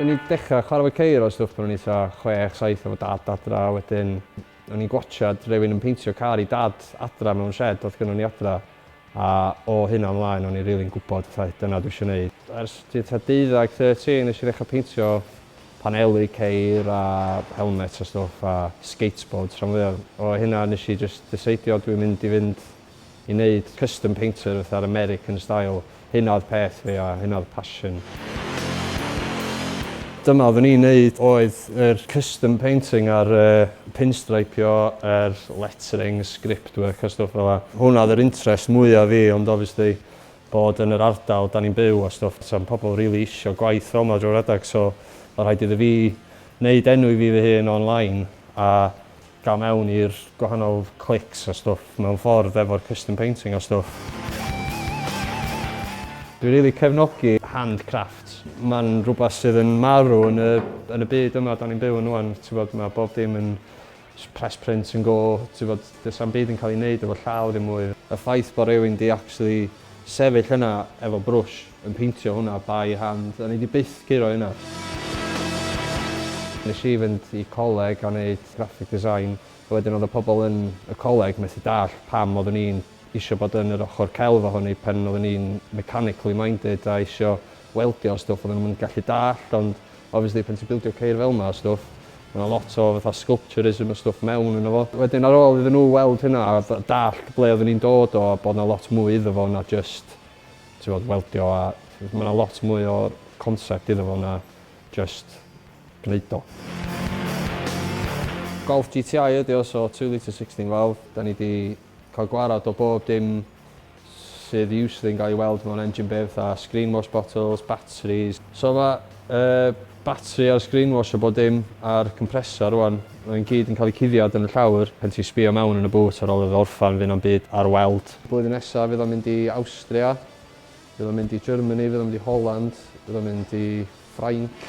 O'n i'n dechrau chwarae efo ceir o stwff pan o'n i 6-7 efo dad adra, wedyn o'n i'n gwatchad rhywun yn peintio car I dad adra mewn shed oedd gynnon ni adra. A o hynna ymlaen o'n i'n rili'n gwybod dyna dwi eisiau gwneud. Ers 12-13 nes I ddechrau peintio paneli ceir a helmet a stwff a skateboards rhan fwyaf. O hynna nes I just decidio dwi'n mynd I fynd I wneud custom painter fatha'r American style. Hynna oedd peth fi a hynna oedd passion. Dyma oeddwn i'n wneud oedd yr custom painting ar pinstripio, lettering, script work a stwff fel 'na. Hwna oedd yr interest mwyaf fi, ond obviously bod yn yr ardal da ni'n byw a stwff. Sa'n pobl rili isio gwaith fel 'ma drwy'r adeg, so oedd rhaid iddo fi wneud enw I fi fy hun online a gael mewn i'r gwahanol clics a stwff mewn ffordd efo'r custom painting a stwff. Dwi'n rili cefnogi handcrafts. Mae'n rhywbeth sydd yn marw yn y byd yma da ni'n byw yn ŵan. Mae bob dim yn press print yn go. Does am byd yn cael ei wneud efo llaw ddim mwy. Y ffaith bod rhywun di actually sefyll yna efo brwsh yn peintio hwnna by hand. A ni di byth giro hynna. Nes I fynd I coleg a wneud graphic design. Wedyn oedd y pobl yn y coleg methu dall pam oeddwn i'n isio bod yn yr ochr celf ohoni pen oeddwn i'n mechanically minded a isio weldio stwff oedden nhw'n gallu dall, ond obviously pan ti'n bildio ceir fel yma stwff, mae lot o fatha sculpturism a stwff mewn yno fo. Wedyn ar ôl iddyn nhw weld hynna a dall ble oedden ni'n dod o, bod yna lot mwy iddo fo na just weldio a mae yna lot mwy o concept iddo fo na just gwneud o. Golf GTI ydi o, so 2 litre 16 valve. Da ni di cael gwarad o bob dim sydd usually yn cael ei weld mewn engine bay fatha screen wash bottles, batteries. So mae battery ar screen wash o bob dim a'r compressor rwan. Mae'n gyd yn cael ei cuddiad yn y llawr pan ti'n sbïo mewn yn y boot ar ôl iddo orffan fydd o'n byd ar weld. Blwyddyn nesaf fydd o'n mynd I Austria, fydd o'n mynd I Germany, fydd o'n mynd I Holland, fydd o'n mynd I Ffrainc.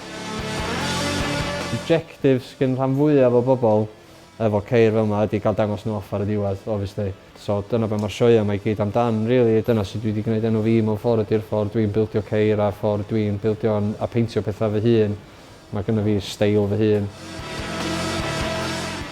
Objectives gen rhan fwyaf o bobl efo ceir fel yma ydy gael dangos nhw off ar y diwedd, obviously. So dyna be mae'r sioea yma I gyd amdan, really. Dyna sydd dwi wedi gwneud enw fi mewn ffordd ydy'r ffordd dwi'n bildio ceir a ffordd dwi'n bildio a peintio pethau fy hun. Mae gynnu fi steil fy hun.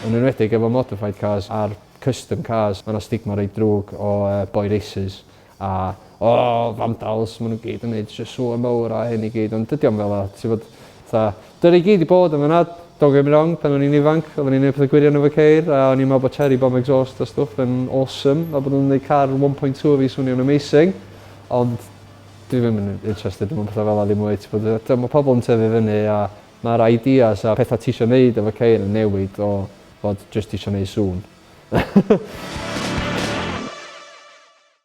Yn enwedig efo modified cars a'r custom cars, mae yna stigma reit drwg o boy races a vandals, maen nhw gyd yn gwneud sŵa mawr a hyn I gyd, ond dydy o'n fel yna. Dyna I gyd I bod yn fyna. Don't get me wrong, pan o'n i'n ifanc, oedden ni'n gwneud pethau gwirion efo ceir a o'n i'n meddwl bod cherry bomb exhaust a stwff yn awesome a bod nhw'n gwneud car 1.2 fi swnio'n amazing, ond dwi ddim yn interested yn pethau fel yna ddim mwy. Mae pobl yn tyfu fyny a mae'r ideas a pethau ti eisiau gwneud efo ceir yn newid o fod jyst eisiau gwneud sŵn.